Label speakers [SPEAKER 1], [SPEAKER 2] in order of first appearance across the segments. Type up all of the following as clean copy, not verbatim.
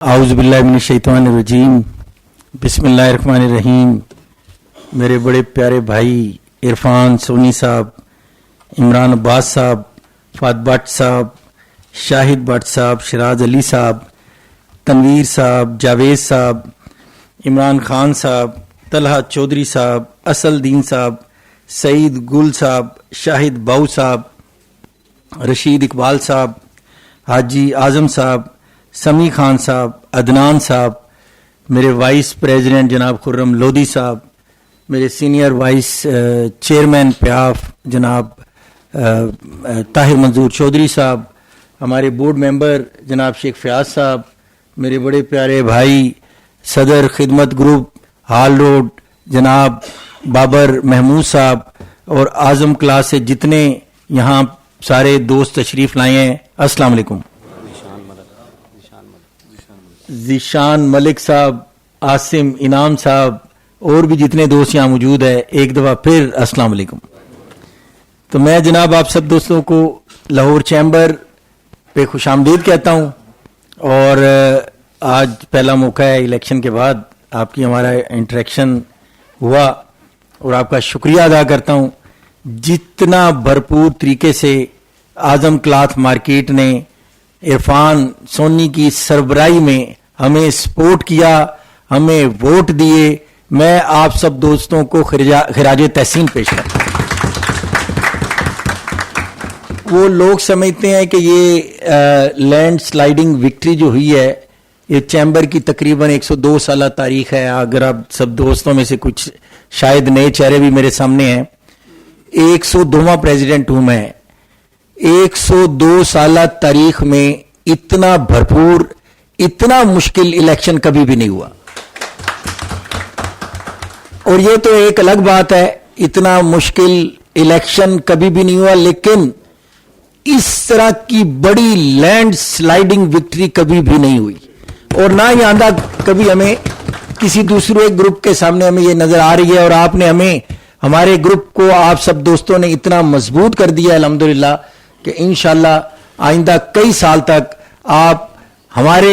[SPEAKER 1] आउज़ बिल्लाहि मिनश शैतानिर रजीम बिस्मिल्लाहिर्रहमानिर्रहीम। मेरे बड़े प्यारे भाई इरफान सोनी साहब, इमरान अब्बास साहब, फात भट्ट साहब, शाहिद भट्ट साहब, शराज अली साहब, तनवीर साहब, जावेद साहब, इमरान खान साहब, तलहा चौधरी साहब, असल दीन साहब, सईद गुल साहब, शाहिद बाऊ साहब, रशीद इकबाल साहब, हाजी आजम साहब, समी खान साहब, अदनान साहब, मेरे वाइस प्रेसिडेंट जनाब खुर्रम लोधी साहब, मेरे सीनियर वाइस चेयरमैन प्याफ जनाब ताहिर मंजूर चौधरी साहब, हमारे बोर्ड मेंबर जनाब शेख फयाज साहब, मेरे बड़े प्यारे भाई सदर खिदमत ग्रुप हाल रोड जनाब बाबर महमूद साहब, और आज़म क्लास से जितने यहाँ सारे दोस्त तशरीफ़ लाए हैं, अस्सलाम वालेकुम। ज़ीशान मलिक साहब, आसिम इनाम साहब, और भी जितने दोस्त यहाँ मौजूद है, एक दफ़ा फिर अस्सलाम वालेकुम। तो मैं जनाब आप सब दोस्तों को लाहौर चैम्बर पे खुशामदीद कहता हूँ, और आज पहला मौका है इलेक्शन के बाद आपकी हमारा इंटरेक्शन हुआ, और आपका शुक्रिया अदा करता हूँ। जितना भरपूर तरीके से आज़म क्लॉथ मार्केट ने इरफान सोनी की सरबराही में हमें सपोर्ट किया, हमें वोट दिए, मैं आप सब दोस्तों को खिराज तहसीन पेश करता हूँ। वो लोग समझते हैं कि ये लैंड स्लाइडिंग विक्ट्री जो हुई है, ये चैम्बर की तकरीबन 102 साल तारीख है। अगर आप सब दोस्तों में से कुछ शायद नए चेहरे भी मेरे सामने हैं, 102वां प्रेसिडेंट हूं मैं। 102 साल तारीख में इतना भरपूर, इतना मुश्किल इलेक्शन कभी भी नहीं हुआ। और ये तो एक अलग बात है, इतना मुश्किल इलेक्शन कभी भी नहीं हुआ, लेकिन इस तरह की बड़ी लैंड स्लाइडिंग विक्ट्री कभी भी नहीं हुई, और ना ही आंदा कभी हमें किसी दूसरे ग्रुप के सामने हमें ये नजर आ रही है। और आपने हमें, हमारे ग्रुप को आप सब दोस्तों ने इतना मजबूत कर दिया अल्हम्दुलिल्लाह कि इंशाल्लाह आइंदा कई साल तक आप हमारे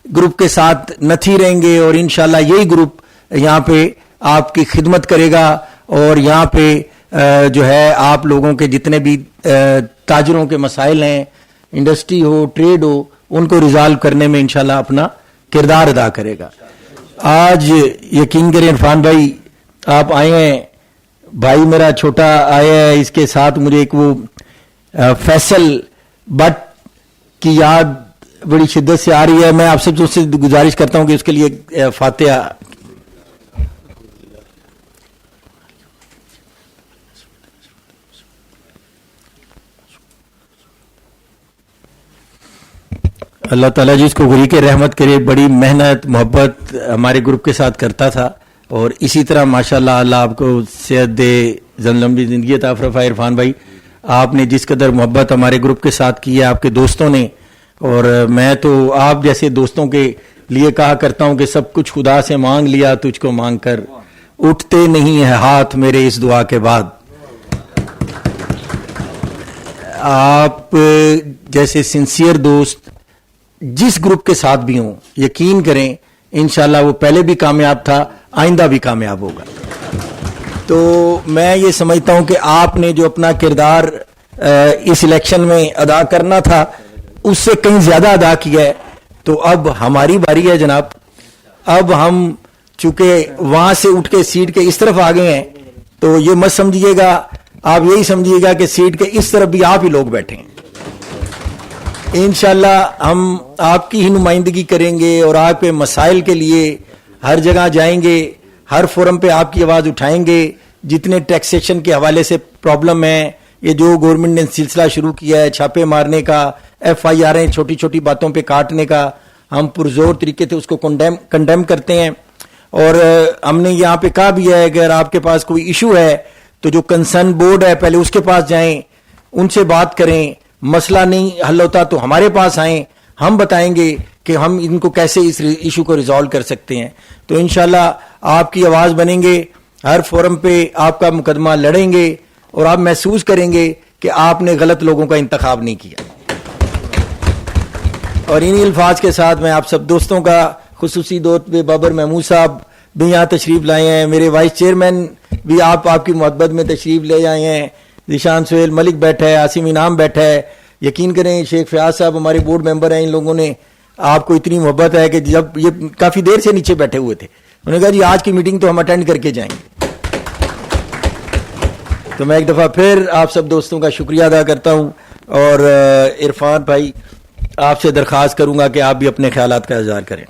[SPEAKER 1] ग्रुप के साथ नथी रहेंगे, और इंशाल्लाह यही ग्रुप यहाँ पे आपकी खिदमत करेगा, और यहाँ पे जो है आप लोगों के जितने भी ताजरों के मसाइल हैं, इंडस्ट्री हो, ट्रेड हो, उनको रिजॉल्व करने में इंशाल्लाह अपना किरदार अदा करेगा। आज यकीन करें इरफान भाई, आप आए हैं, भाई मेरा छोटा आया है, इसके साथ मुझे एक वो फैसल भट्ट की याद बड़ी शिद्दत से आ रही है। मैं आप सब से गुजारिश करता हूं कि उसके लिए फातिहा। अल्लाह ताला जी इसको गुरी के रहमत करे, बड़ी मेहनत मोहब्बत हमारे ग्रुप के साथ करता था, और इसी तरह माशाल्लाह अल्लाह आपको सेहत दे, लंबी जिंदगी अता फरमाए। इरफान भाई, आपने जिस कदर मोहब्बत हमारे ग्रुप के साथ की है, आपके दोस्तों ने, और मैं तो आप जैसे दोस्तों के लिए कहा करता हूं कि सब कुछ खुदा से मांग लिया, तुझको मांग कर उठते नहीं है हाथ मेरे इस दुआ के बाद। आप जैसे सिंसियर दोस्त जिस ग्रुप के साथ भी हों, यकीन करें इंशाल्लाह वो पहले भी कामयाब था, आइंदा भी कामयाब होगा। तो मैं ये समझता हूं कि आपने जो अपना किरदार इस इलेक्शन में अदा करना था, उससे कहीं ज्यादा अदा किया है। तो अब हमारी बारी है जनाब। अब हम चूंकि वहां से उठ के सीट के इस तरफ आ गए हैं, तो ये मत समझिएगा, आप यही समझिएगा कि सीट के इस तरफ भी आप ही लोग बैठे हैं। इंशाल्लाह हम आपकी ही नुमाइंदगी करेंगे, और आपके मसाइल के लिए हर जगह जाएंगे, हर फोरम पे आपकी आवाज उठाएंगे। जितने टैक्सेशन के हवाले से प्रॉब्लम है, ये जो गवर्नमेंट ने सिलसिला शुरू किया है छापे मारने का, FIR छोटी छोटी बातों पे काटने का, हम पुरजोर तरीके से उसको कंडेम करते हैं। और हमने यहाँ पे कहा भी है, अगर आपके पास कोई इशू है तो जो कंसर्न बोर्ड है पहले उसके पास जाएं, उनसे बात करें, मसला नहीं हल होता तो हमारे पास आएं, हम बताएंगे कि हम इनको कैसे इस इशू को रिजॉल्व कर सकते हैं। तो इंशाल्लाह आपकी आवाज बनेंगे, हर फोरम पे आपका मुकदमा लड़ेंगे, और आप महसूस करेंगे कि आपने गलत लोगों का इंतखाब नहीं किया। اور انہی الفاظ کے ساتھ میں آپ سب دوستوں کا خصوصی دوست بابر محمود صاحب بھی یہاں تشریف لائے ہیں, میرے وائس چیئرمین بھی آپ کی محبت میں تشریف لے آئے ہیں, ذیشان سہیل ملک بیٹھا ہے, عاصم انعام بیٹھا ہے. یقین کریں شیخ فیاض صاحب ہمارے بورڈ ممبر ہیں, ان لوگوں نے آپ کو اتنی محبت ہے کہ جب یہ کافی دیر سے نیچے بیٹھے ہوئے تھے, انہوں نے کہا جی آج کی میٹنگ تو ہم اٹینڈ کر کے جائیں گے. تو میں ایک دفعہ پھر آپ سب دوستوں کا شکریہ ادا کرتا ہوں, اور عرفان بھائی آپ سے درخواست کروں گا کہ آپ بھی اپنے خیالات کا اظہار کریں.